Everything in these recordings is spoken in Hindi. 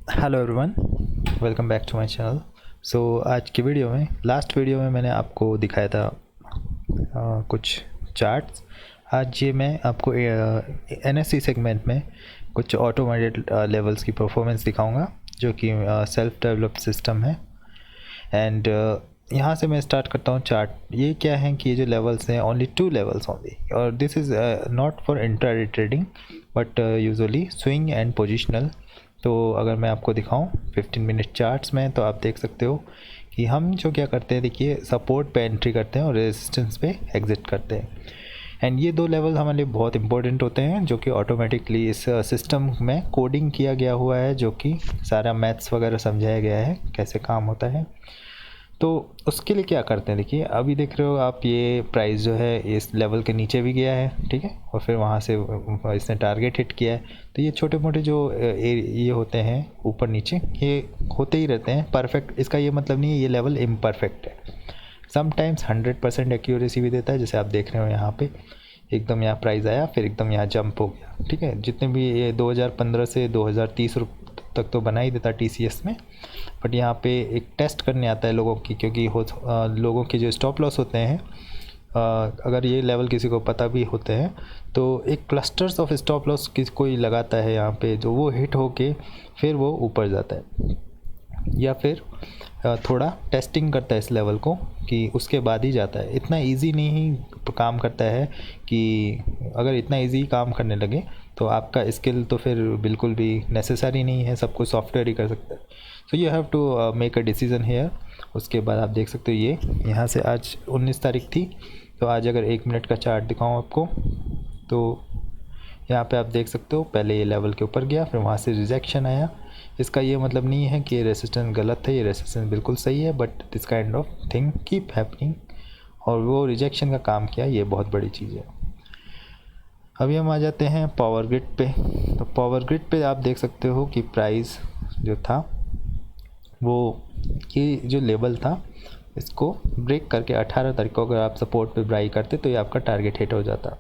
Hello everyone, welcome back to my channel. So आज की वीडियो में, लास्ट वीडियो में मैंने आपको दिखाया था कुछ चार्ट्स। आज ये मैं आपको एनएससी सेगमेंट में कुछ ऑटोमेटेड लेवल्स की परफॉर्मेंस दिखाऊंगा, जो कि सेल्फ डेवलप्ड सिस्टम है। एंड यहाँ से मैं स्टार्ट करता हूँ। चार्ट ये क्या है कि ये जो लेवल्स हैं, ओनली 2 लेवल्स ओनली, और this is not for intraday trading but usually swing and positional. तो अगर मैं आपको दिखाऊं 15 मिनट चार्ट्स में, तो आप देख सकते हो कि हम जो क्या करते हैं, देखिए सपोर्ट पे एंट्री करते हैं और रेजिस्टेंस पे एग्जिट करते हैं। एंड ये 2 लेवल हमारे लिए बहुत इंपॉर्टेंट होते हैं, जो कि ऑटोमेटिकली इस सिस्टम में कोडिंग किया गया हुआ है, जो कि सारा मैथ्स वगैरह समझाया गया है कैसे काम होता है। तो उसके लिए क्या करते हैं, देखिए अभी देख रहे हो आप, ये प्राइस जो है इस लेवल के नीचे भी गया है, ठीक है, और फिर वहाँ से इसने टारगेट हिट किया है। तो ये छोटे मोटे जो ये होते हैं ऊपर नीचे, ये होते ही रहते हैं। परफेक्ट इसका ये मतलब नहीं है ये लेवल इम्परफेक्ट है। समटाइम्स 100% एक्यूरेसी भी देता है, जैसे आप देख रहे हो यहाँ पे एकदम यहाँ प्राइस आया, फिर एकदम यहाँ जंप हो गया, ठीक है। जितने भी ये 2015 से 2030 तक तो बना ही देता TCS में, बट यहाँ पे एक टेस्ट करने आता है लोगों की, क्योंकि लोगों के जो स्टॉप लॉस होते हैं, अगर ये लेवल किसी को पता भी होते हैं, तो एक क्लस्टर्स ऑफ स्टॉप लॉस कोई लगाता है यहाँ पे, जो वो हिट होके फिर वो ऊपर जाता है, या फिर थोड़ा टेस्टिंग करता है इस लेवल को, कि उसके बाद ही जाता है। इतना इजी नहीं काम करता है कि अगर इतना इजी काम करने लगे तो आपका स्किल तो फिर बिल्कुल भी नेसेसरी नहीं है, सब कुछ सॉफ्टवेयर ही कर सकता है। So you have to make a decision here. उसके बाद आप देख सकते हो ये यहाँ से आज 19 तारीख थी, तो आज अगर 1 मिनट का चार्ट दिखाऊँ आपको, तो यहाँ पे आप देख सकते हो पहले ये लेवल के ऊपर गया, फिर वहाँ से रिजेक्शन आया। इसका ये मतलब नहीं है कि ये रेसिस्टेंस गलत है, ये रेसिस्टेंस बिल्कुल सही है, but this kind of thing keep happening, और वो रिजेक्शन का काम किया, ये बहुत बड़ी चीज़ है। अभी हम आ जाते हैं पावर ग्रिड पे। तो पावर ग्रिड पे आप देख सकते हो कि प्राइस जो था वो, ये जो लेवल था, इसको ब्रेक करके 18 तारीख को अगर आप सपोर्ट पे बाई करते तो ये आपका टारगेट हिट हो जाता।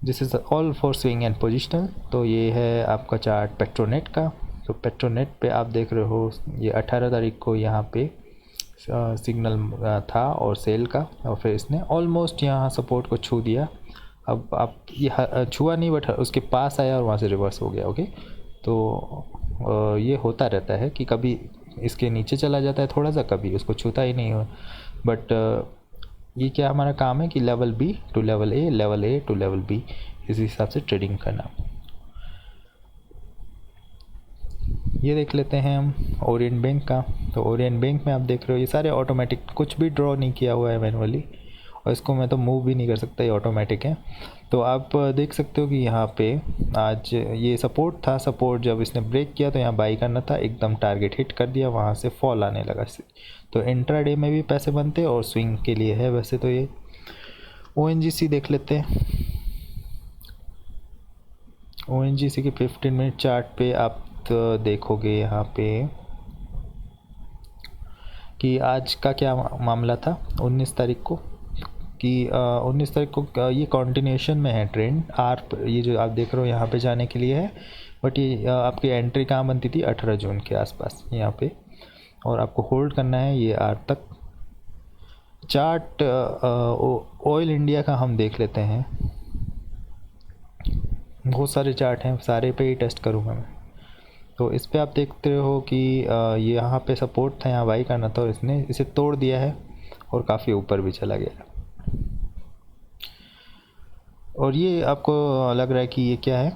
This is all for swing and positional. तो ये है आपका चार्ट पेट्रोनेट का। तो पेट्रोनेट पे आप देख रहे हो ये 18 तारीख को यहाँ पे सिग्नल था और सेल का, और फिर इसने ऑलमोस्ट यहाँ सपोर्ट को छू दिया। अब आप ये छुआ नहीं, बट उसके पास आया और वहाँ से रिवर्स हो गया। ओके, तो ये होता रहता है कि कभी इसके नीचे चला जाता है थोड़ा सा, कभी उसको छूता ही नहीं हो। बट ये क्या हमारा काम है कि level B to level A, level A to level B, इस हिसाब से ट्रेडिंग करना। ये देख लेते हैं हम ओरिएंट बैंक का। तो ओरिएंट बैंक में आप देख रहे हो ये सारे ऑटोमेटिक, कुछ भी ड्रॉ नहीं किया हुआ है मैनुअली, और इसको मैं तो मूव भी नहीं कर सकता, ये ऑटोमेटिक है। तो आप देख सकते हो कि यहाँ पे आज ये सपोर्ट था, सपोर्ट जब इसने ब्रेक किया तो यहाँ बाई करना था, एकदम टारगेट हिट कर दिया, वहाँ से फॉल आने लगा। तो इंट्राडे में भी पैसे बनते और स्विंग के लिए है वैसे तो ये। ONGC देख लेते हैं। ONGC के 15 मिनट चार्ट पे आप देखोगे यहाँ पे कि आज का क्या मामला था 19 तारीख को, कि 19 तारीख को ये कंटिन्यूएशन में है ट्रेंड। ये जो आप देख रहे हो यहाँ पे जाने के लिए है, बट ये आपकी एंट्री कहाँ बनती थी 18 जून के आसपास यहाँ पे, और आपको होल्ड करना है ये आर तक। चार्ट ऑयल इंडिया का हम देख लेते हैं। बहुत सारे चार्ट हैं, सारे पे ही टेस्ट करूँगा मैं। तो इस पे आप देखते हो कि ये यहाँ पे सपोर्ट था, यहाँ बाई करना था, और इसने इसे तोड़ दिया है और काफ़ी ऊपर भी चला गया। और ये आपको लग रहा है कि ये क्या है,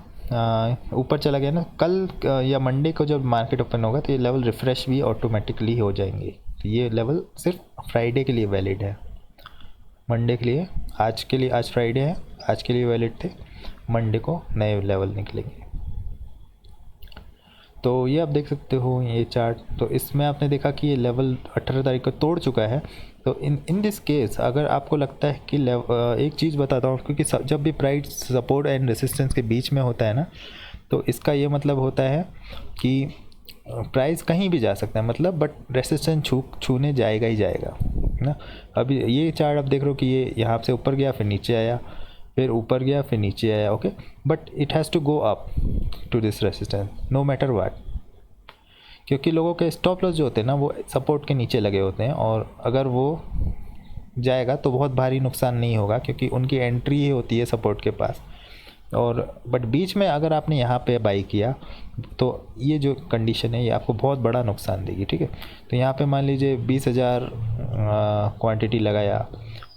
ऊपर चला गया ना। कल या मंडे को जब मार्केट ओपन होगा तो ये लेवल रिफ़्रेश भी ऑटोमेटिकली हो जाएंगे। तो ये लेवल सिर्फ फ्राइडे के लिए वैलिड है, मंडे के लिए, आज के लिए, आज फ्राइडे है, आज के लिए वैलिड थे, मंडे को नए लेवल निकलेंगे। तो ये आप देख सकते हो ये चार्ट। तो इसमें आपने देखा कि ये लेवल 18 तारीख को तोड़ चुका है। तो इन दिस केस अगर आपको लगता है कि एक चीज़ बताता हूँ, क्योंकि जब भी प्राइस सपोर्ट एंड रेसिस्टेंस के बीच में होता है ना, तो इसका ये मतलब होता है कि प्राइस कहीं भी जा सकता है, मतलब बट रेसिस्टेंस छूने जाएगा ही जाएगा ना। अभी ये चार्ट आप देख रहे हो कि ये यहाँ से ऊपर गया फिर नीचे आया, फिर ऊपर गया, फिर नीचे आया, okay, but it has to go up to this resistance no matter what, क्योंकि लोगों के स्टॉप लॉस जो होते हैं ना वो सपोर्ट के नीचे लगे होते हैं, और अगर वो जाएगा तो बहुत भारी नुकसान नहीं होगा, क्योंकि उनकी एंट्री ही होती है सपोर्ट के पास। और बट बीच में अगर आपने यहाँ पे बाई किया तो ये जो कंडीशन है ये आपको बहुत बड़ा नुकसान देगी, ठीक है। तो यहाँ पे मान लीजिए 20,000 क्वांटिटी लगाया,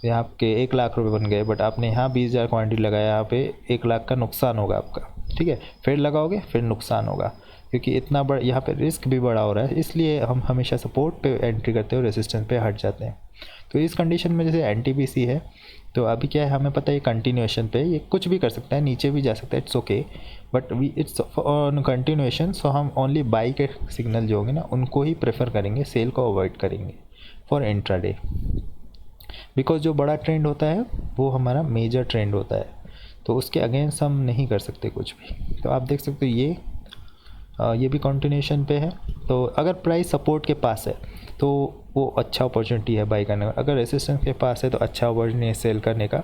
यहाँ आपके 1 लाख रुपए बन गए, बट आपने यहाँ 20,000 क्वांटिटी लगाया, यहाँ पे 1 लाख का नुकसान होगा आपका, ठीक है। फिर लगाओगे फिर नुकसान होगा, क्योंकि इतना बड़ा यहाँ पे रिस्क भी बड़ा हो रहा है, इसलिए हम हमेशा सपोर्ट पे एंट्री करते हैं और रेसिस्टेंस पे हट जाते हैं। तो इस कंडीशन में जैसे एनटीपीसी है, तो अभी क्या है, हमें पता है कंटिन्यूएशन पे ये कुछ भी कर सकता है, नीचे भी जा सकता है, it's okay, but we it's on continuation, so हम ओनली बाई के सिग्नल जो होंगे ना उनको ही प्रेफर करेंगे, सेल को अवॉइड करेंगे फॉर इंट्राडे, बिकॉज जो बड़ा ट्रेंड होता है वो हमारा मेजर ट्रेंड होता है, तो उसके अगेंस्ट हम नहीं कर सकते कुछ भी। तो आप देख सकते हो ये भी कंटिन्यूएशन पे है, तो अगर प्राइस सपोर्ट के पास है तो वो अच्छा अपॉर्चुनिटी है बाई करने का, अगर रेसिस्टेंस के पास है तो अच्छा अपॉर्चुनिटी है सेल करने का,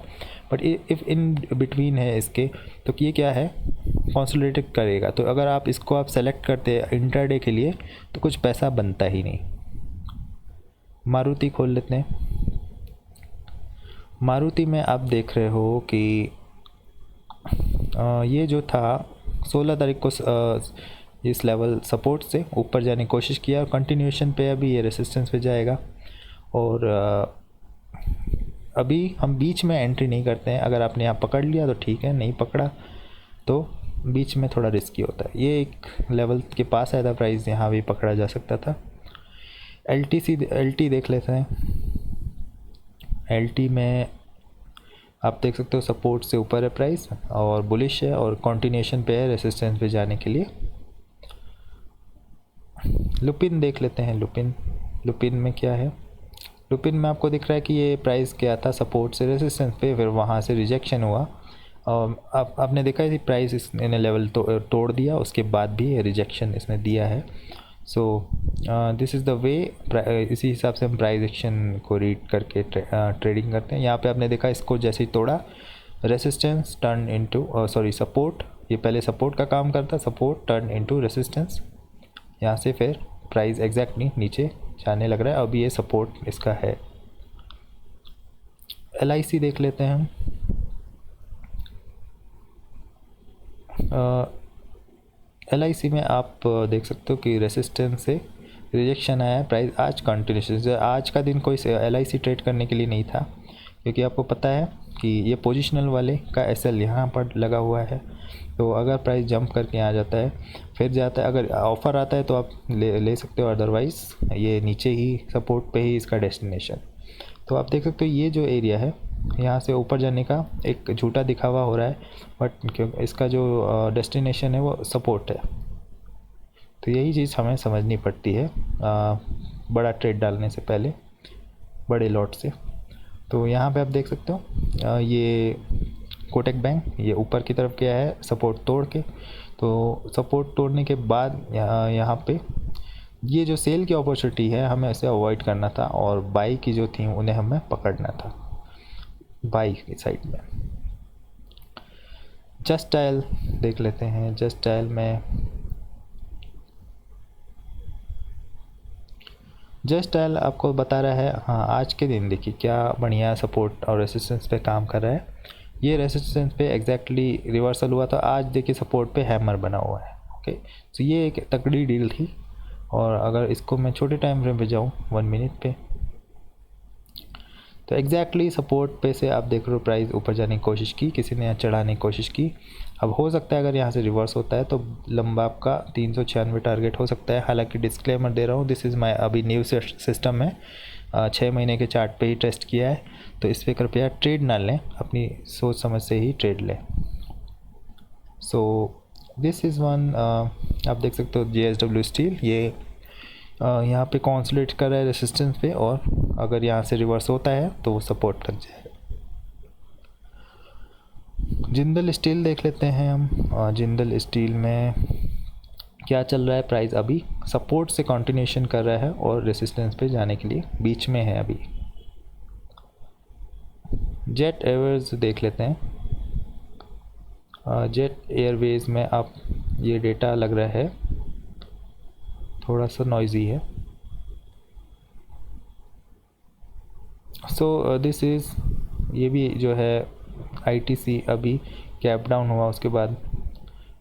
बट इफ़ इन बिटवीन है इसके, तो ये क्या है, कंसोलिडेट करेगा। तो अगर आप इसको आप सेलेक्ट करते हैं इंट्राडे के लिए तो कुछ पैसा बनता ही नहीं। मारुति खोल लेते हैं। मारुति में आप देख रहे हो कि ये जो था 16 तारीख को इस लेवल सपोर्ट से ऊपर जाने की कोशिश किया, और कंटिन्यूएशन पे अभी ये रेसिस्टेंस पे जाएगा, और अभी हम बीच में एंट्री नहीं करते हैं। अगर आपने यहाँ पकड़ लिया तो ठीक है, नहीं पकड़ा तो बीच में थोड़ा रिस्की होता है। ये एक लेवल के पास आया था प्राइस, यहाँ भी पकड़ा जा सकता था। एलटी देख लेते हैं। एलटी में आप देख सकते हो सपोर्ट से ऊपर है प्राइस और बुलिश है, और कंटिन्यूएशन पे है रेसिस्टेंस पे जाने के लिए। लुपिन देख लेते हैं। लुपिन में क्या है, लुपिन में आपको दिख रहा है कि ये प्राइस गया था सपोर्ट से रेसिस्टेंस पे, फिर वहाँ से रिजेक्शन हुआ, और आपने देखा है प्राइस इसने लेवल तोड़ दिया, उसके बाद भी रिजेक्शन इसने दिया है। So this is the way, इसी हिसाब से हम प्राइस एक्शन को रीड करके ट्रेडिंग करते हैं। यहाँ पे आपने देखा इसको जैसे ही तोड़ा, रेसिस्टेंस टर्न इनटू सपोर्ट, ये पहले सपोर्ट का काम करता, सपोर्ट टर्न इनटू रेसिस्टेंस, यहाँ से फिर प्राइस एग्जैक्टली नीचे जाने लग रहा है, अभी ये सपोर्ट इसका है। LIC देख लेते हैं हम। LIC में आप देख सकते हो कि रेसिस्टेंस से रिजेक्शन आया है, प्राइस आज कंटिन्यूशन, आज का दिन कोई LIC ट्रेड करने के लिए नहीं था, क्योंकि आपको पता है कि ये पोजिशनल वाले का SL यहाँ पर लगा हुआ है। तो अगर प्राइस जंप करके आ जाता है फिर जाता है, अगर ऑफ़र आता है तो आप ले सकते हो, अदरवाइज़ ये नीचे ही सपोर्ट पे ही इसका डेस्टिनेशन। तो आप देख सकते हो ये जो एरिया है यहाँ से ऊपर जाने का एक झूठा दिखावा हो रहा है, बट क्योंकि इसका जो डेस्टिनेशन है वो सपोर्ट है। तो यही चीज़ हमें समझनी पड़ती है बड़ा ट्रेड डालने से पहले, बड़े लॉट से। तो यहाँ पे आप देख सकते हो ये कोटक बैंक ये ऊपर की तरफ गया है सपोर्ट तोड़ के, तो सपोर्ट तोड़ने के बाद यहाँ पे ये जो सेल की अपॉर्चुनिटी है हमें इसे अवॉइड करना था, और बाई की जो थी उन्हें हमें पकड़ना था बाई की साइड में। जस्ट डायल देख लेते हैं। जस्ट डायल में जस्ट डायल आपको बता रहा है, हाँ आज के दिन देखिए क्या बढ़िया सपोर्ट और रेसिस्टेंस पे काम कर रहा है। ये रेसिस्टेंस पे एग्जैक्टली रिवर्सल हुआ, तो आज देखिए सपोर्ट पे हैमर बना हुआ है। ओके, तो ये एक तगड़ी डील थी। और अगर इसको मैं छोटे टाइम फ्रेम पे जाऊँ 1 मिनट पे, तो एग्जैक्टली सपोर्ट पे से आप देख रहे हो प्राइस ऊपर जाने की कोशिश की, किसी ने चढ़ाने की कोशिश की। अब हो सकता है अगर यहाँ से रिवर्स होता है तो लंबा आपका 396 टारगेट हो सकता है। हालांकि डिस्क्लेमर दे रहा हूँ, दिस इज़ माय अभी न्यू सिस्टम है, 6 महीने के चार्ट पे ही टेस्ट किया है, तो इस पर कृपया ट्रेड ना लें, अपनी सोच समझ से ही ट्रेड लें। सो दिस इज़ वन, आप देख सकते हो JSW स्टील, ये यहाँ पे कॉन्सोलिडेट कर रहा है रेसिस्टेंस पे, और अगर यहाँ से रिवर्स होता है तो वो सपोर्ट लग जाएगा। जिंदल स्टील देख लेते हैं हम। जिंदल स्टील में क्या चल रहा है, प्राइस अभी सपोर्ट से कंटिन्यूएशन कर रहा है और रेसिस्टेंस पे जाने के लिए बीच में है अभी। जेट एयरवेज देख लेते हैं। जेट एयरवेज में आप ये डेटा लग रहा है थोड़ा सा नॉइज़ी है। सो दिस इज़, ये भी जो है आईटीसी अभी कैप डाउन हुआ उसके बाद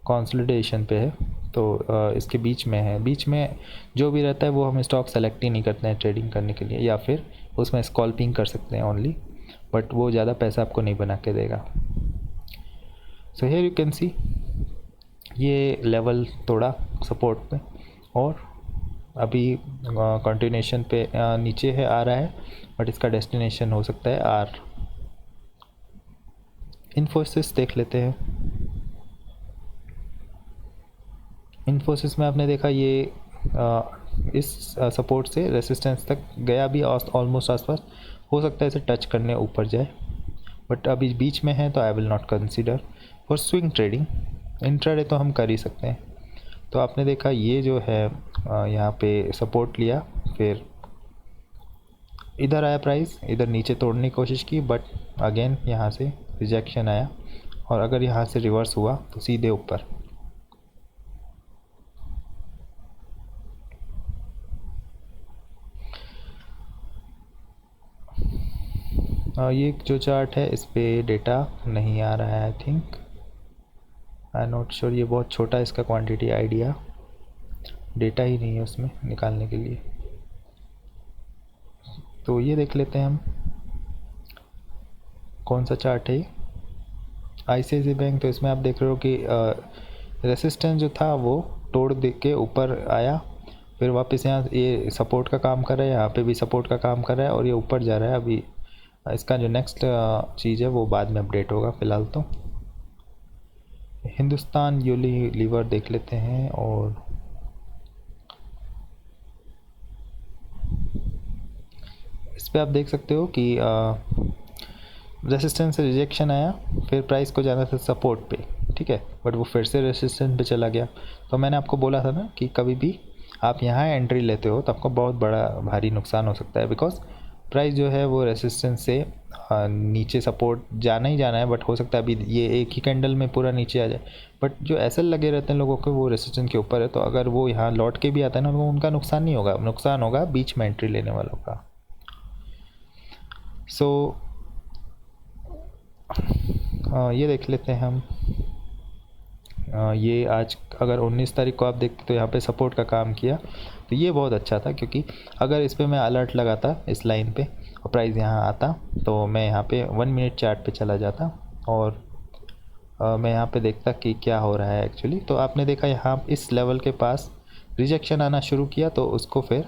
कंसोलिडेशन पे है, तो इसके बीच में है। बीच में जो भी रहता है वो हम स्टॉक सेलेक्ट ही नहीं करते हैं ट्रेडिंग करने के लिए, या फिर उसमें स्कॉल्पिंग कर सकते हैं ओनली, बट वो ज़्यादा पैसा आपको नहीं बना के देगा। So here you can see ये लेवल तोड़ा सपोर्ट पे, और अभी कंटिन्यूएशन पे नीचे है आ रहा है, बट इसका डेस्टिनेशन हो सकता है आर। इन्फोसिस देख लेते हैं। इन्फोसिस में आपने देखा ये इस सपोर्ट से रेसिस्टेंस तक गया भी ऑलमोस्ट आसपास, हो सकता है इसे टच करने ऊपर जाए, बट अभी बीच में है तो I will not consider for swing trading. Intraday तो हम कर ही सकते हैं। तो आपने देखा ये जो है यहाँ पे सपोर्ट लिया, फिर इधर आया प्राइस, इधर नीचे तोड़ने की कोशिश की, बट अगेन यहाँ से रिजेक्शन आया, और अगर यहाँ से रिवर्स हुआ तो सीधे ऊपर। ये जो चार्ट है इस पे डेटा नहीं आ रहा है, I think, I not sure, ये बहुत छोटा है इसका क्वांटिटी आइडिया, डेटा ही नहीं है उसमें निकालने के लिए। तो ये देख लेते हैं हम, कौन सा चार्ट है ये, आईसीआईसी बैंक। तो इसमें आप देख रहे हो कि रेसिस्टेंस जो था वो तोड़ दे के ऊपर आया, फिर वापस यहाँ ये सपोर्ट का काम कर रहा है, यहाँ पे भी सपोर्ट का काम कर रहा है, और ये ऊपर जा रहा है। अभी इसका जो नेक्स्ट चीज़ है वो बाद में अपडेट होगा। फ़िलहाल तो हिंदुस्तान यूनिलीवर देख लेते हैं, और इस पर आप देख सकते हो कि रेसिस्टेंस से रिजेक्शन आया, फिर प्राइस को जाना था सपोर्ट पे, ठीक है, बट वो फिर से रेसिस्टेंस पे चला गया। तो मैंने आपको बोला था ना कि कभी भी आप यहाँ एंट्री लेते हो तो आपको बहुत बड़ा भारी नुकसान हो सकता है, बिकॉज प्राइस जो है वो रेसिस्टेंस से नीचे सपोर्ट जाना ही जाना है, बट हो सकता है अभी ये एक ही कैंडल में पूरा नीचे आ जाए, बट जो ऐसे लगे रहते हैं लोगों को वो रेसिस्टेंस के ऊपर है, तो अगर वो यहाँ लौट के भी आता है ना, वो उनका नुकसान नहीं होगा, नुकसान होगा बीच में एंट्री लेने वालों का। सो ये देख लेते हैं हम, ये आज अगर 19 तारीख को आप देखते तो यहाँ पे सपोर्ट का काम किया, तो ये बहुत अच्छा था, क्योंकि अगर इस पर मैं अलर्ट लगाता इस लाइन पे और प्राइस यहाँ आता, तो मैं यहाँ पे 1 मिनट चार्ट पे चला जाता, और मैं यहाँ पे देखता कि क्या हो रहा है एक्चुअली। तो आपने देखा यहाँ इस लेवल के पास रिजेक्शन आना शुरू किया, तो उसको फिर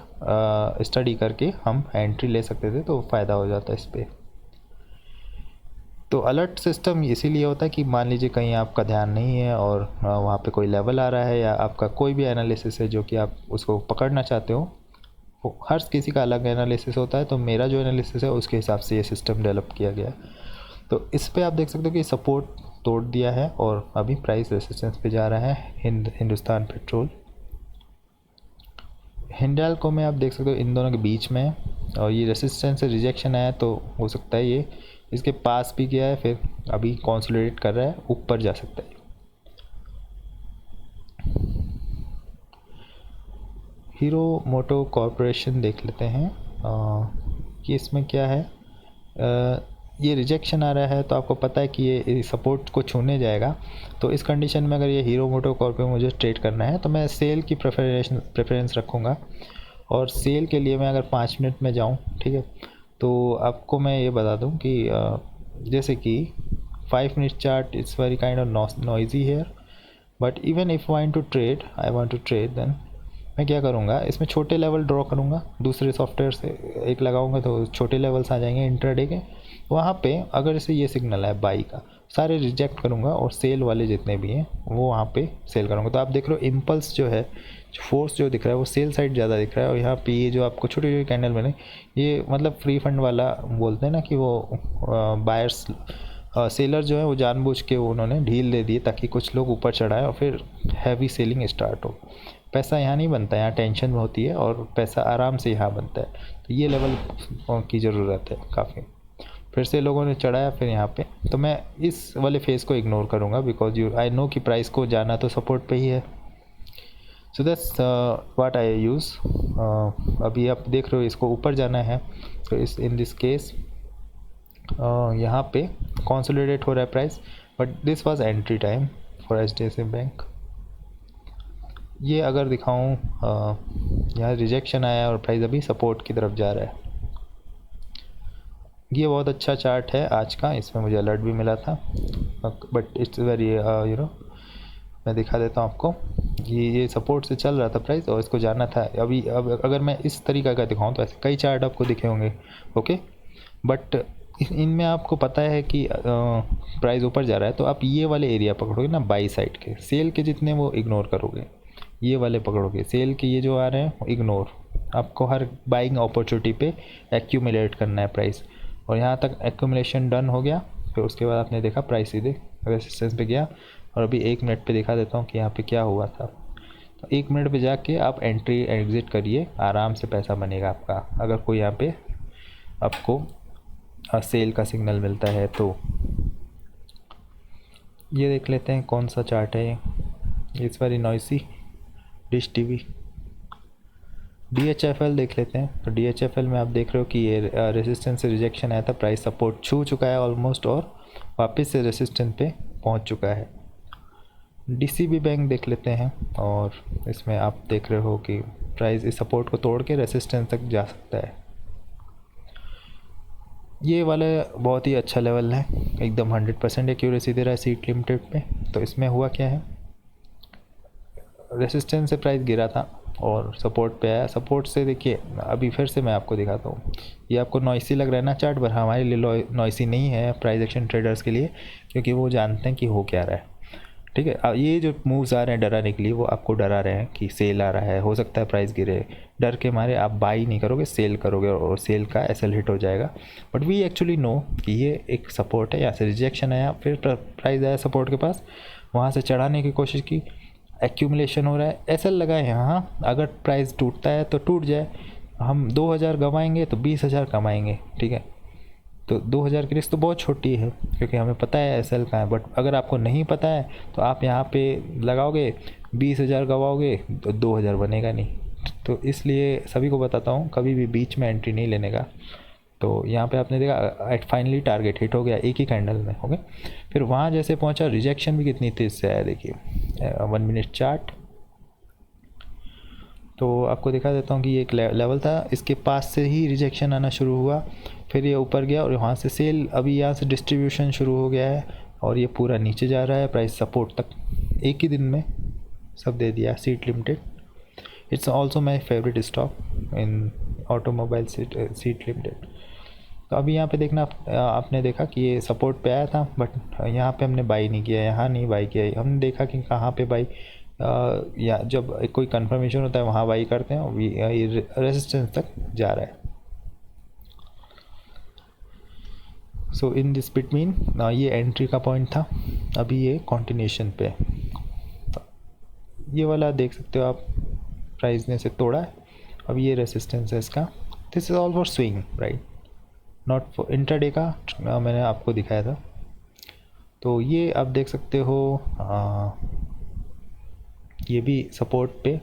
स्टडी करके हम एंट्री ले सकते थे, तो फ़ायदा हो जाता इस पर। तो अलर्ट सिस्टम इसीलिए होता है कि मान लीजिए कहीं आपका ध्यान नहीं है और वहाँ पे कोई लेवल आ रहा है, या आपका कोई भी एनालिसिस है जो कि आप उसको पकड़ना चाहते हो, हर किसी का अलग एनालिसिस होता है, तो मेरा जो एनालिसिस है उसके हिसाब से ये सिस्टम डेवलप किया गया है। तो इस पे आप देख सकते हो कि सपोर्ट तोड़ दिया है, और अभी प्राइस रेसिस्टेंस पे जा रहा है। हिंदुस्तान पेट्रोल, हिंडाल्को में आप देख सकते हो इन दोनों के बीच में है, और ये रेसिस्टेंस से रिजेक्शन आया, तो हो सकता है ये इसके पास भी गया है, फिर अभी कंसोलिडेट कर रहा है, ऊपर जा सकता है। हीरो मोटो कॉरपोरेशन देख लेते हैं कि इसमें क्या है। ये रिजेक्शन आ रहा है, तो आपको पता है कि ये सपोर्ट को छूने जाएगा, तो इस कंडीशन में अगर ये हीरो मोटो कॉर्प में मुझे ट्रेड करना है तो मैं सेल की प्रेफरेंस रखूँगा, और सेल के लिए मैं अगर 5 मिनट में जाऊँ, ठीक है, तो आपको मैं ये बता दूं कि जैसे कि 5 minute chart it's very kind of noisy here, but even if I want to trade then मैं क्या करूँगा, इसमें छोटे लेवल ड्रॉ करूँगा, दूसरे सॉफ्टवेयर से एक लगाऊंगा तो छोटे लेवल्स आ जाएंगे इंट्राडे के। वहाँ पे अगर इसे ये सिग्नल है बाई का, सारे रिजेक्ट करूँगा, और सेल वाले जितने भी हैं वो वहाँ पे सेल करूँगा। तो आप देख रहे हो इम्पल्स जो है, फोर्स जो दिख रहा है वो सेल साइड ज़्यादा दिख रहा है, और यहाँ पे ये जो आपको छोटे छोटे कैंडल बने, ये मतलब फ्री फंड वाला बोलते हैं ना, कि वो बायर्स सेलर जो है वो जानबूझ के उन्होंने ढील दे दी ताकि कुछ लोग ऊपर चढ़ाए और फिर हैवी सेलिंग स्टार्ट हो। पैसा यहाँ नहीं बनता, यहाँ टेंशन होती है, और पैसा आराम से यहाँ बनता है, तो ये लेवल की ज़रूरत है काफ़ी। फिर से लोगों ने चढ़ाया फिर यहाँ पे, तो मैं इस वाले फेस को इग्नोर करूँगा बिकॉज आई नो कि प्राइस को जाना तो सपोर्ट पे ही है। So that's what I use. अभी आप देख रहे हो इसको ऊपर जाना है, तो इस इन दिस केस यहाँ पे कंसोलिडेट हो रहा है price, but this was entry time for HDFC bank. ये अगर दिखाऊँ यहाँ रिजेक्शन आया और प्राइस अभी सपोर्ट की तरफ जा रहा है। ये बहुत अच्छा चार्ट है आज का, इसमें मुझे अलर्ट भी मिला था, बट इट्स वेरी मैं दिखा देता हूँ आपको। ये सपोर्ट से चल रहा था प्राइस और इसको जाना था। अभी अब अगर मैं इस तरीका का दिखाऊँ तो ऐसे कई चार्ट आपको दिखे होंगे, ओके, बट इनमें आपको पता है कि प्राइस ऊपर जा रहा है तो आप ये वाले एरिया पकड़ोगे ना, बाई साइड के सेल के जितने वो इग्नोर करोगे, ये वाले पकड़ोगे, सेल के ये जो आ रहे हैं इग्नोर। आपको हर बाइंग अपॉर्चुनिटी पे एक्यूमुलेट करना है प्राइस, और यहाँ तक एक्यूमुलेशन डन हो गया, फिर उसके बाद आपने देखा प्राइस सीधे रेजिस्टेंस पे गया। और अभी 1 मिनट पे दिखा देता हूँ कि यहाँ पे क्या हुआ था। तो 1 मिनट पे जाके आप एंट्री एग्ज़िट करिए, आराम से पैसा बनेगा आपका, अगर कोई यहाँ पे आपको सेल का सिग्नल मिलता है तो। ये देख लेते हैं कौन सा चार्ट है ये, it's very noisy, dish TV. DHFL देख लेते हैं। तो DHFL में आप देख रहे हो कि ये रेजिस्टेंस से रिजेक्शन आया था, प्राइस सपोर्ट छू चुका है ऑलमोस्ट और वापस से रेजिस्टेंस पे पहुंच चुका है। DCB बैंक देख लेते हैं, और इसमें आप देख रहे हो कि प्राइस इस सपोर्ट को तोड़ के रेजिस्टेंस तक जा सकता है। ये वाला बहुत ही अच्छा लेवल है, एकदम 100% एक्यूरेसी दे रहा है सीट लिमिटेड पे। तो इसमें हुआ क्या है, रेजिस्टेंस से प्राइस गिरा था और सपोर्ट पे आया। सपोर्ट से देखिए अभी फिर से मैं आपको दिखाता हूँ। ये आपको नॉइसी लग रहा है ना चार्ट, पर हमारे लिए नॉइसी नहीं है प्राइस एक्शन ट्रेडर्स के लिए, क्योंकि वो जानते हैं कि हो क्या रहा है। ठीक है, ये जो मूव्स आ रहे हैं डराने के लिए, वो आपको डरा रहे हैं कि सेल आ रहा है, हो सकता है प्राइस गिरे। डर के मारे आप बाई नहीं करोगे, सेल करोगे और सेल का एसएल हिट हो जाएगा। बट वी एक्चुअली नो कि ये एक सपोर्ट है, यहाँ से रिजेक्शन आया, फिर प्राइस आया सपोर्ट के पास, वहाँ से चढ़ाने की कोशिश की, एक्यूमुलेशन हो रहा है, एसएल लगाए हैं। हाँ, अगर प्राइस टूटता है तो टूट जाए, हम 2000 गंवाएंगे तो 20,000 कमाएंगे। ठीक है, तो 2000 की रिस्क तो बहुत छोटी है, क्योंकि हमें पता है एसएल कहाँ है। बट अगर आपको नहीं पता है तो आप यहाँ पे लगाओगे, 20,000 गवाओगे तो 2000 बनेगा नहीं। तो इसलिए सभी को बताता हूँ, कभी भी बीच में एंट्री नहीं लेने का। तो यहाँ पे आपने देखा एट फाइनली टारगेट हिट हो गया एक ही कैंडल में, हो गया। फिर वहाँ जैसे पहुँचा, रिजेक्शन भी कितनी तेज़ से आया, देखिए 1 मिनट चार्ट। तो आपको दिखा देता हूँ कि ये एक लेवल था, इसके पास से ही रिजेक्शन आना शुरू हुआ, फिर ये ऊपर गया और वहाँ से सेल, अभी यहाँ से डिस्ट्रीब्यूशन शुरू हो गया है और ये पूरा नीचे जा रहा है, प्राइस सपोर्ट तक एक ही दिन में सब दे दिया seat limited. It's also my favourite stock in automobile seat limited. तो अभी यहाँ पे देखना, आपने देखा कि ये सपोर्ट पे आया था, बट यहाँ पे हमने बाई नहीं किया, यहाँ नहीं बाई किया। हमने देखा कि कहाँ पे बाई, या जब कोई कंफर्मेशन होता है वहाँ बाई करते हैं, ये रेजिस्टेंस तक जा रहा है। सो इन दिस बिटवीन ये एंट्री का पॉइंट था, अभी ये कॉन्टिन्यूशन पे। ये वाला देख सकते हो आप, प्राइस ने से तोड़ा है, अब ये रेजिस्टेंस है इसका। This is all for swing, right, not for intraday का मैंने आपको दिखाया था। तो ये आप देख सकते हो, ये भी सपोर्ट पे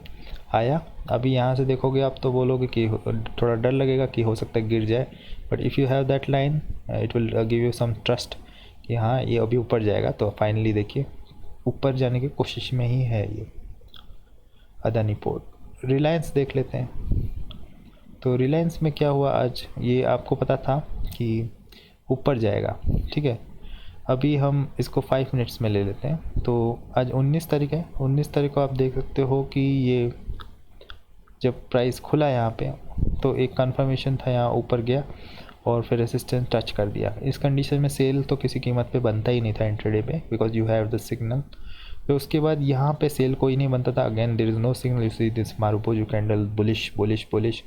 आया। अभी यहाँ से देखोगे आप तो बोलोगे कि थोड़ा डर लगेगा कि हो सकता है गिर जाए, but if you have that line it will give you some trust कि हाँ ये अभी ऊपर जाएगा। तो फाइनली देखिए ऊपर जाने की कोशिश में ही है ये अदानी पोर्ट। रिलायंस देख लेते हैं। तो रिलायंस में क्या हुआ आज, ये आपको पता था कि ऊपर जाएगा, ठीक है। अभी हम इसको 5 मिनट्स में ले लेते हैं। तो आज 19 तारीख है, 19 तारीख को आप देख सकते हो कि ये जब प्राइस खुला यहाँ पे तो एक कंफर्मेशन था, यहाँ ऊपर गया और फिर रेजिस्टेंस टच कर दिया। इस कंडीशन में सेल तो किसी कीमत पे बनता ही नहीं था इंट्राडे पे, because you have the signal. फिर उसके बाद यहाँ पे सेल कोई नहीं बनता था। Again there is no signal, you see this मारुपोजू कैंडल बुलिश बुलिश बुलिश।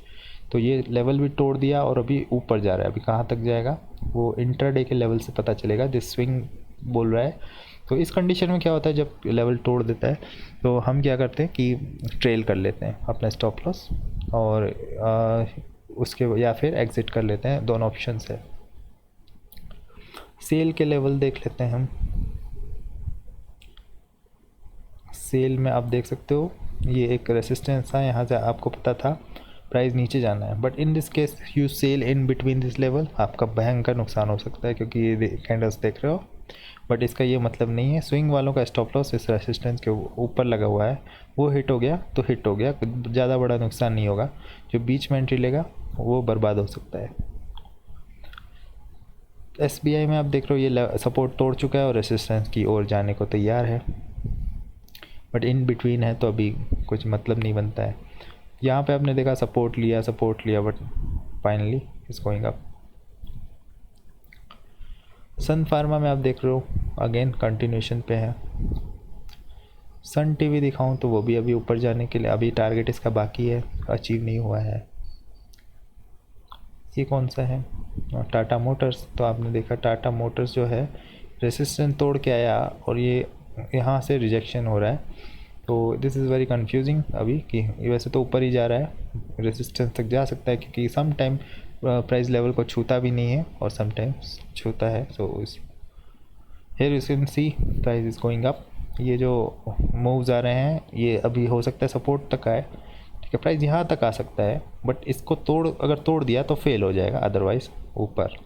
तो ये लेवल भी तोड़ दिया और अभी ऊपर जा रहा है। अभी कहाँ तक जाएगा वो इंट्राडे के लेवल से पता चलेगा, दिस स्विंग बोल रहा है। तो इस कंडीशन में क्या होता है, जब लेवल तोड़ देता है तो हम क्या करते हैं कि ट्रेल कर लेते हैं अपना स्टॉप लॉस, और उसके या फिर एग्ज़िट कर लेते हैं, दोनों ऑप्शन है। सेल के लेवल देख लेते हैं हम। सेल में आप देख सकते हो ये एक रेसिस्टेंस था, यहाँ से आपको पता था प्राइस नीचे जाना है, but in this case you sell in between this level, आपका भयंकर नुकसान हो सकता है क्योंकि ये कैंडल्स देख रहे हो। बट इसका ये मतलब नहीं है, स्विंग वालों का स्टॉप लॉस इस रेसिस्टेंस के ऊपर लगा हुआ है, वो हिट हो गया तो हिट हो गया, ज़्यादा बड़ा नुकसान नहीं होगा। जो बीच में एंट्री लेगा वो बर्बाद हो सकता है। SBI में आप देख रहे हो ये सपोर्ट तोड़ चुका है और रेसिस्टेंस की ओर जाने को तैयार है, बट इन बिटवीन है तो अभी कुछ मतलब नहीं बनता है। यहाँ पे आपने देखा सपोर्ट लिया but finally is going up. Sun Pharma में आप देख रहे हो अगेन कंटिन्यूशन पे है। सन टीवी दिखाऊं तो वो भी अभी ऊपर जाने के लिए अभी टारगेट इसका बाकी है, अचीव नहीं हुआ है। ये कौन सा है? टाटा मोटर्स। तो आपने देखा टाटा मोटर्स जो है रेसिस्टेंस तोड़ के आया और ये यहाँ से रिजेक्शन हो रहा है, तो दिस इज़ वेरी कंफ्यूजिंग अभी कि वैसे तो ऊपर ही जा रहा है, रेसिस्टेंस तक जा सकता है क्योंकि सम टाइम प्राइस लेवल को छूता भी नहीं है और सम टाइम्स छूता है। So here you can see price is going up. ये जो मूव्स आ रहे हैं ये अभी हो सकता है सपोर्ट तक आए, ठीक है, प्राइस यहाँ तक आ सकता है, बट इसको अगर तोड़ दिया तो फेल हो जाएगा, अदरवाइज ऊपर।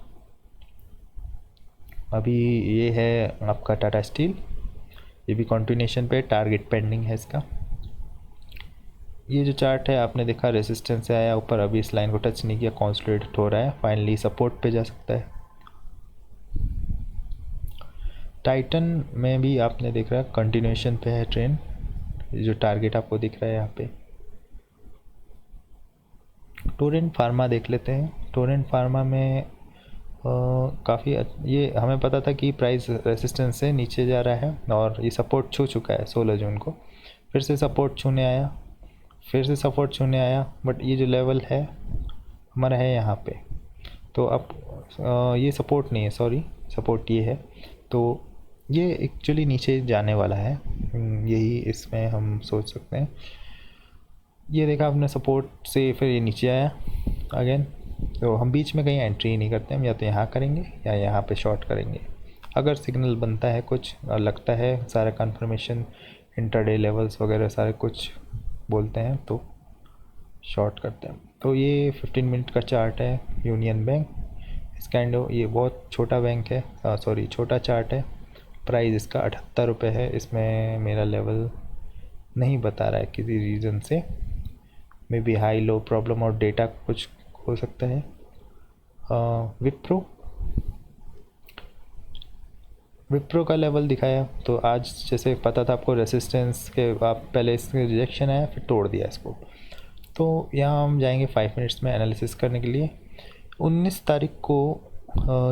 अभी ये है आपका टाटा स्टील, ये भी कंटिन्यूशन पे, टारगेट पेंडिंग है इसका। ये जो चार्ट है आपने देखा रेसिस्टेंस से आया ऊपर, अभी इस लाइन को टच नहीं किया, कॉन्सोलिडेट हो रहा है, फाइनली सपोर्ट पे जा सकता है। टाइटन में भी आपने देख रहा है कंटिन्यूशन पे है ट्रेंड, जो टारगेट आपको दिख रहा है यहाँ पे। टोरेंट फार्मा देख लेते हैं। टोरेंट फार्मा में काफ़ी ये हमें पता था कि प्राइस रेसिस्टेंस से नीचे जा रहा है और ये सपोर्ट छू चुका है 16 जून को, फिर से सपोर्ट छूने आया, फिर से सपोर्ट छूने आया, बट ये जो लेवल है हमारा है यहाँ पे, तो अब ये सपोर्ट नहीं है, सॉरी सपोर्ट ये है, तो ये एक्चुअली नीचे जाने वाला है, यही इसमें हम सोच सकते हैं। ये देखा आपने सपोर्ट से फिर ये नीचे आया अगेन, तो हम बीच में कहीं एंट्री नहीं करते, हम या तो यहाँ करेंगे या यहाँ पे शॉर्ट करेंगे। अगर सिग्नल बनता है कुछ और लगता है सारा कंफर्मेशन इंटरडे लेवल्स वगैरह सारे कुछ बोलते हैं तो शॉर्ट करते हैं। तो ये 15 मिनट का चार्ट है यूनियन बैंक, इस काइंड ऑफ, ये बहुत छोटा बैंक है, सॉरी छोटा चार्ट है। प्राइस इसका 78 रुपये है। इसमें मेरा लेवल नहीं बता रहा है किसी रीज़न से, may be high low problem और डेटा कुछ हो सकता है। विप्रो का लेवल दिखाया, तो आज जैसे पता था आपको रेसिस्टेंस के, आप पहले इसके रिजेक्शन आया फिर तोड़ दिया इसको, तो यहाँ हम जाएंगे 5 मिनट्स में एनालिसिस करने के लिए। 19 तारीख को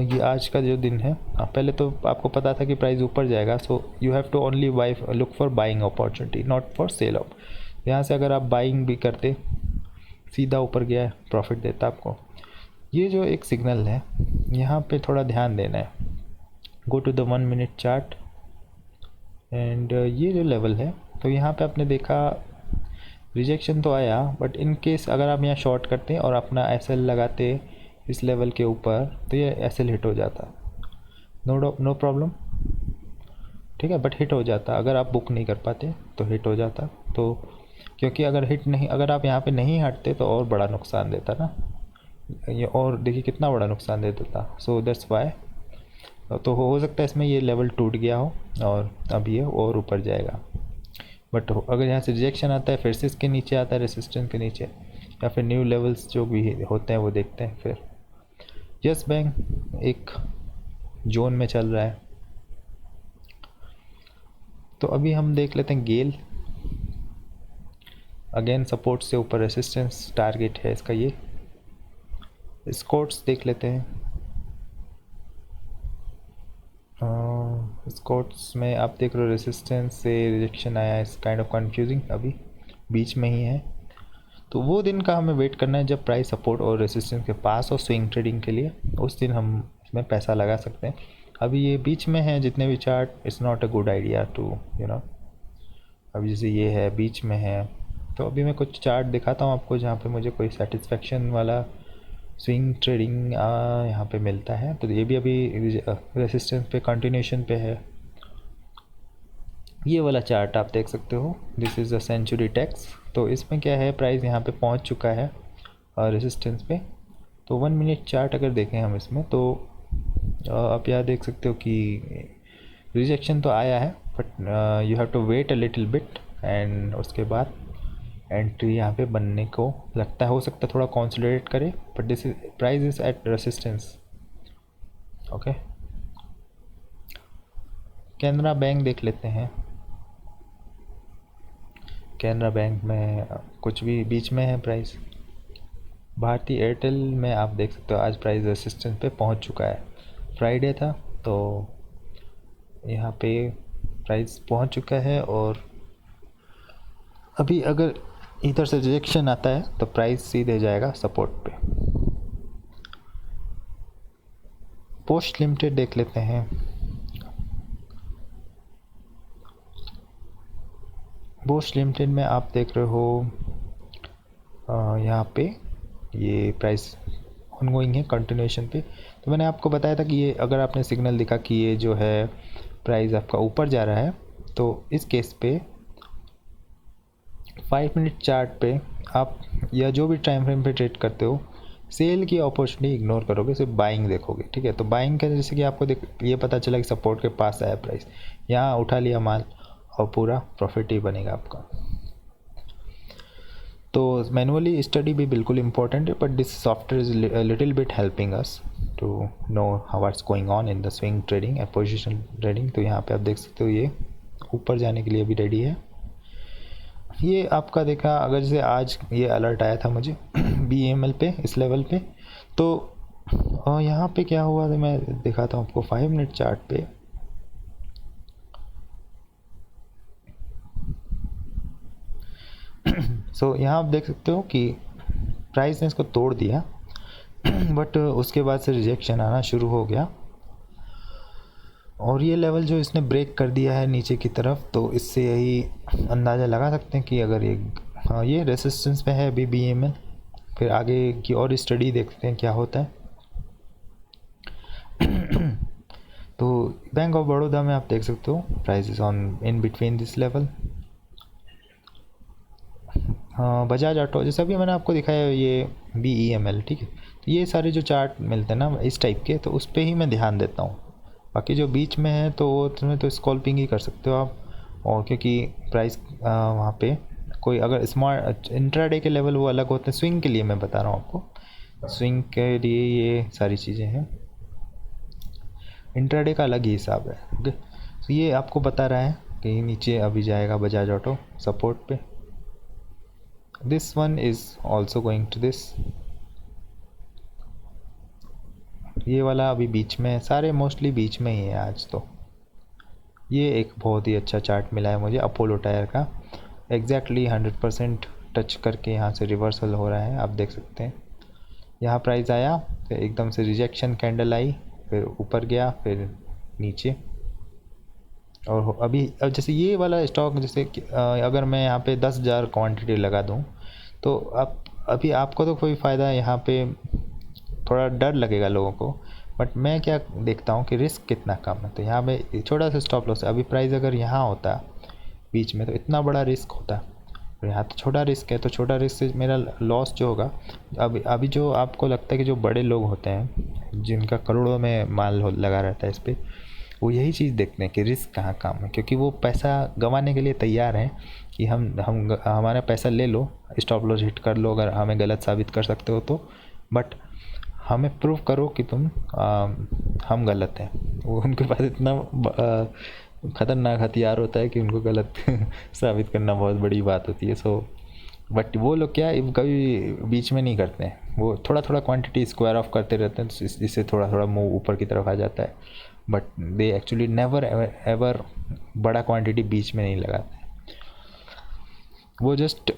ये आज का जो दिन है, पहले तो आपको पता था कि प्राइस ऊपर जाएगा, so you have to only buy look for buying opportunity, not for sell off. यहाँ से अगर आप बाइंग भी करते, सीधा ऊपर गया है, प्रॉफिट देता आपको। ये जो एक सिग्नल है यहाँ पे थोड़ा ध्यान देना है। Go to the 1 minute chart and ये जो लेवल है, तो यहाँ पे आपने देखा रिजेक्शन तो आया, बट इन केस अगर आप यहाँ शॉर्ट करते और अपना SL लगाते इस लेवल के ऊपर, तो ये SL हिट हो जाता, नो प्रॉब्लम, ठीक है, बट हिट हो जाता। अगर आप बुक नहीं कर पाते तो हिट हो जाता, तो क्योंकि अगर आप यहाँ पे नहीं हटते तो और बड़ा नुकसान देता ना ये, और देखिए कितना बड़ा नुकसान दे देता। सो दैट्स वाई, तो हो सकता है इसमें ये लेवल टूट गया हो और अब ये और ऊपर जाएगा, बट अगर यहाँ से रिजेक्शन आता है फिर से इसके नीचे आता है, रेसिस्टेंस के नीचे, या फिर न्यू लेवल्स जो भी होते हैं वो देखते हैं फिर। यस बैंक एक जोन में चल रहा है, तो अभी हम देख लेते हैं गेल। अगेन सपोर्ट से ऊपर रेसिस्टेंस टारगेट है इसका, ये स्कॉट्स देख लेते हैं। स्कॉट्स में आप देख रहे हो रेसिस्टेंस से रिजेक्शन आया है, इस काइंड ऑफ कंफ्यूजिंग, अभी बीच में ही है, तो वो दिन का हमें वेट करना है जब प्राइस सपोर्ट और रेसिस्टेंस के पास और स्विंग ट्रेडिंग के लिए, उस दिन हम इसमें पैसा लगा सकते हैं। अभी ये बीच में है जितने भी chart, it's not a good idea to अभी जैसे ये है बीच में है, तो अभी मैं कुछ चार्ट दिखाता हूँ आपको जहाँ पे मुझे कोई सेटिस्फेक्शन वाला स्विंग ट्रेडिंग यहाँ पे मिलता है, तो ये भी अभी रेसिस्टेंस पे कंटिन्यूशन पे है। ये वाला चार्ट आप देख सकते हो, this is a Century Tex. तो इसमें क्या है, प्राइस यहाँ पे पहुँच चुका है रेसिस्टेंस पे। तो 1 मिनट चार्ट अगर देखें हम इसमें, तो आप यहाँ देख सकते हो कि रिजेक्शन तो आया है, but you have to wait a little bit and उसके बाद एंट्री यहाँ पे बनने को लगता है। हो सकता है थोड़ा कंसोलिडेट करे, but this is price is at resistance. Okay, Canara bank देख लेते हैं। कैनरा बैंक में कुछ भी बीच में है प्राइस। भारतीय एयरटेल में आप देख सकते हो आज प्राइस रेसिस्टेंस पे पहुंच चुका है। फ्राइडे था तो यहाँ पे प्राइस पहुंच चुका है, और अभी अगर इधर से रिजेक्शन आता है तो प्राइस सीधे जाएगा सपोर्ट पे। पोस्ट लिमिटेड देख लेते हैं। पोस्ट लिमिटेड में आप देख रहे हो यहाँ पे ये प्राइस ऑनगोइंग है कंटिन्यूएशन पे। तो मैंने आपको बताया था कि ये अगर आपने सिग्नल दिखा कि ये जो है प्राइस आपका ऊपर जा रहा है, तो इस केस पे 5 मिनट चार्ट पे आप या जो भी टाइम फ्रेम पे ट्रेड करते हो, सेल की अपॉर्चुनिटी इग्नोर करोगे, सिर्फ बाइंग देखोगे। ठीक है, तो बाइंग का जैसे कि आपको ये पता चला कि सपोर्ट के पास आया प्राइस, यहाँ उठा लिया माल और पूरा प्रॉफिट ही बनेगा आपका। तो मैनुअली स्टडी भी बिल्कुल इम्पोर्टेंट है, but this software is little bit helping us to know how what's going on in the swing trading and position trading. तो यहाँ पे आप देख सकते हो ये ऊपर जाने के लिए भी रेडी है। ये आपका देखा, अगर जैसे आज ये अलर्ट आया था मुझे BML पे, इस लेवल पे, तो यहाँ पे क्या हुआ था मैं दिखाता हूँ आपको 5 मिनट चार्ट पे। सो यहाँ आप देख सकते हो कि प्राइस ने इसको तोड़ दिया बट उसके बाद से रिजेक्शन आना शुरू हो गया, और ये लेवल जो इसने ब्रेक कर दिया है नीचे की तरफ, तो इससे यही अंदाज़ा लगा सकते हैं कि अगर ये रेसिस्टेंस पे है अभी BML। फिर आगे की और स्टडी देखते हैं क्या होता है। तो बैंक ऑफ बड़ौदा में आप देख सकते हो price is on in between this level. Bajaj auto जैसा भी मैंने आपको दिखाया ये BEML। ठीक है, तो ये सारे जो चार्ट मिलते हैं ना इस टाइप के, तो उस पर ही मैं ध्यान देता हूँ। बाकी जो बीच में है तो वो तुम्हें तो स्कॉल्पिंग ही कर सकते हो आप, और क्योंकि प्राइस वहाँ पे कोई अगर स्मार्ट इंट्राडे के लेवल वो अलग होते हैं। स्विंग के लिए मैं बता रहा हूँ आपको, स्विंग के लिए ये सारी चीज़ें हैं, इंट्राडे का अलग ही हिसाब है। ओके, तो ये आपको बता रहा है कि नीचे अभी जाएगा बजाज ऑटो सपोर्ट पे। This one is also going to this, ये वाला अभी बीच में है, सारे मोस्टली बीच में ही है आज। तो ये एक बहुत ही अच्छा चार्ट मिला है मुझे अपोलो टायर का, एग्जैक्टली 100% टच करके यहाँ से रिवर्सल हो रहा है। आप देख सकते हैं यहाँ प्राइस आया, फिर एकदम से रिजेक्शन कैंडल आई, फिर ऊपर गया, फिर नीचे। और अभी अब जैसे ये वाला स्टॉक, जैसे अगर मैं यहाँ पे 10,000 क्वांटिटी लगा दूँ, तो अब अभी आपको तो कोई फ़ायदा, यहाँ पे थोड़ा डर लगेगा लोगों को, बट मैं क्या देखता हूँ कि रिस्क कितना कम है। तो यहाँ पे छोटा सा स्टॉप लॉस है। अभी प्राइस अगर यहाँ होता बीच में तो इतना बड़ा रिस्क होता, और यहाँ तो छोटा रिस्क है, तो छोटा रिस्क से मेरा लॉस जो होगा, अभी जो आपको लगता है कि जो बड़े लोग होते हैं जिनका करोड़ों में माल लगा रहता है इस पर, वो यही चीज़ देखते हैं कि रिस्क कहाँ काम है, क्योंकि वो पैसा गंवाने के लिए तैयार हैं कि हम हमारा पैसा ले लो, स्टॉप लॉस हिट कर लो अगर हमें गलत साबित कर सकते हो तो, बट हमें प्रूव करो कि हम गलत हैं। वो उनके पास इतना ख़तरनाक हथियार होता है कि उनको गलत साबित करना बहुत बड़ी बात होती है। सो बट वो लोग क्या कभी बीच में नहीं करते हैं, वो थोड़ा थोड़ा क्वांटिटी स्क्वायर ऑफ करते रहते हैं, जिससे थोड़ा थोड़ा मूव ऊपर की तरफ आ जाता है, but they actually never ever बड़ा क्वांटिटी बीच में नहीं लगाते। वो जस्ट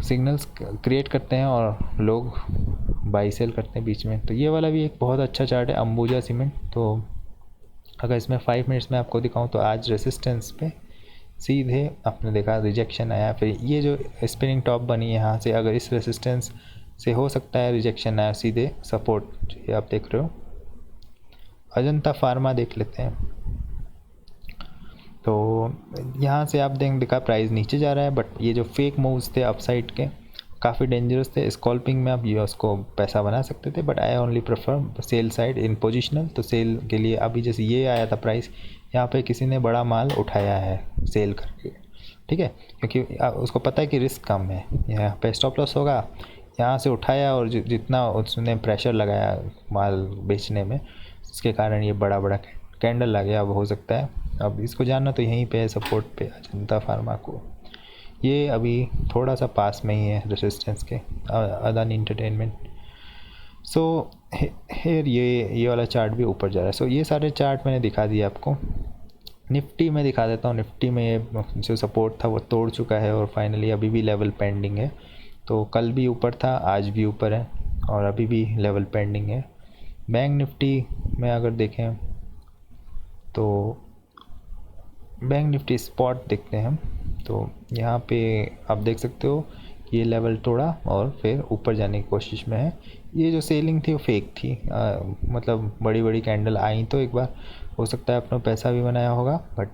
सिग्नल्स क्रिएट करते हैं और लोग बाई सेल करते हैं बीच में। तो ये वाला भी एक बहुत अच्छा चार्ट है अंबुजा सीमेंट। तो अगर इसमें 5 मिनट्स में आपको दिखाऊं तो आज रेसिस्टेंस पे सीधे आपने देखा रिजेक्शन आया, फिर ये जो स्पिनिंग टॉप बनी यहाँ से, अगर इस रेसिस्टेंस से हो सकता है रिजेक्शन आए सीधे सपोर्ट। ये आप देख रहे हो, अजंता फार्मा देख लेते हैं। तो यहाँ से आप देखा प्राइस नीचे जा रहा है, बट ये जो फेक मूव्स थे अपसाइड के काफ़ी डेंजरस थे। स्कॉल्पिंग में आप ये उसको पैसा बना सकते थे, but I only prefer sell side in positional. तो सेल के लिए अभी जैसे ये आया था प्राइस, यहाँ पे किसी ने बड़ा माल उठाया है सेल करके, ठीक है, क्योंकि उसको पता है कि रिस्क कम है, यहाँ पे स्टॉप लॉस होगा। यहाँ से उठाया और जितना उसने प्रेशर लगाया माल बेचने में, इसके कारण ये बड़ा बड़ा कैंडल लगे। अब हो सकता है, अब इसको जानना तो यहीं पे है सपोर्ट पे अजंता फार्मा को। ये अभी थोड़ा सा पास में ही है रेसिस्टेंस के, अदानी इंटरटेनमेंट। सो हेयर ये वाला चार्ट भी ऊपर जा रहा है। सो ये सारे चार्ट मैंने दिखा दिए आपको। निफ्टी में दिखा देता हूँ। निफ्टी में ये जो सपोर्ट था वो तोड़ चुका है और फाइनली अभी भी लेवल पेंडिंग है। तो कल भी ऊपर था, आज भी ऊपर है और अभी भी लेवल पेंडिंग है। बैंक निफ्टी में अगर देखें तो बैंक निफ्टी स्पॉट देखते हैं हम, तो यहाँ पे आप देख सकते हो ये लेवल तोड़ा और फिर ऊपर जाने की कोशिश में है। ये जो सेलिंग थी वो फेक थी, मतलब बड़ी बड़ी कैंडल आई तो एक बार हो सकता है अपना पैसा भी बनाया होगा, बट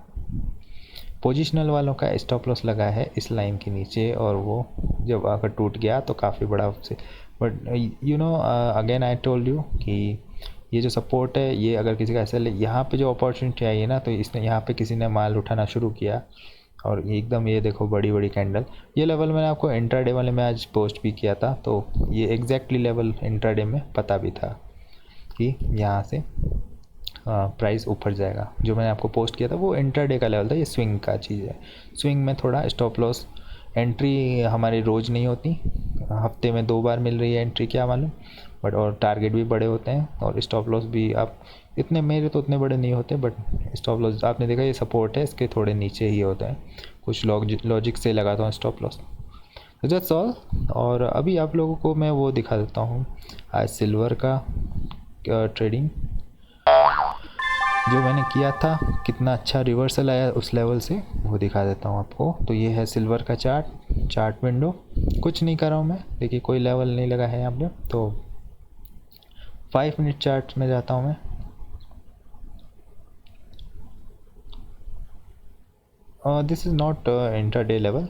पोजिशनल वालों का स्टॉप लॉस लगा है इस लाइन के नीचे और वो जब अगर टूट गया तो काफ़ी बड़ा से। But you know again I told you कि ये जो सपोर्ट है ये अगर किसी का ऐसा यहाँ पे जो अपॉर्चुनिटी आई है ना, तो इसने यहाँ पे किसी ने माल उठाना शुरू किया और एकदम ये देखो बड़ी बड़ी कैंडल। ये लेवल मैंने आपको इंट्राडे वाले में आज पोस्ट भी किया था, तो ये एग्जैक्टली लेवल इंट्राडे में पता भी था कि यहाँ से प्राइस ऊपर जाएगा। जो मैंने आपको पोस्ट किया था वो इंट्राडे का लेवल था, ये स्विंग का चीज़ है। स्विंग में थोड़ा स्टॉप लॉस एंट्री हमारी रोज़ नहीं होती, हफ्ते में 2 बार मिल रही है एंट्री, क्या मालूम, बट और टारगेट भी बड़े होते हैं और स्टॉप लॉस भी आप इतने, मेरे तो उतने बड़े नहीं होते, बट स्टॉप लॉस आपने देखा ये सपोर्ट है इसके थोड़े नीचे ही होते हैं। कुछ लॉजिक से लगाता हूँ स्टॉप लॉस। तो दैट्स ऑल। और अभी आप लोगों को मैं वो दिखा देता हूँ आज सिल्वर का ट्रेडिंग जो मैंने किया था, कितना अच्छा रिवर्सल आया उस लेवल से, वो दिखा देता हूँ आपको। तो ये है सिल्वर का चार्ट विंडो। कुछ नहीं कर रहा हूँ मैं, देखिए कोई लेवल नहीं लगा है यहाँ पे। तो 5 मिनट चार्ट में जाता हूँ मैं। This is not intraday level,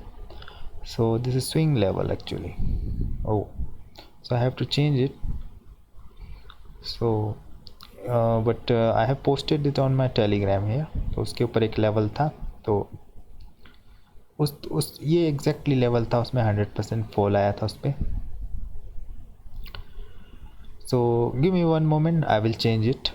so this is swing level actually. Oh, so I have to change it. So but I have posted it on my telegram here. तो उसके ऊपर एक लेवल था, तो उस ये एग्जैक्टली लेवल था, उसमें 100% फॉल आया था उस पर। So give me one moment, I will change it.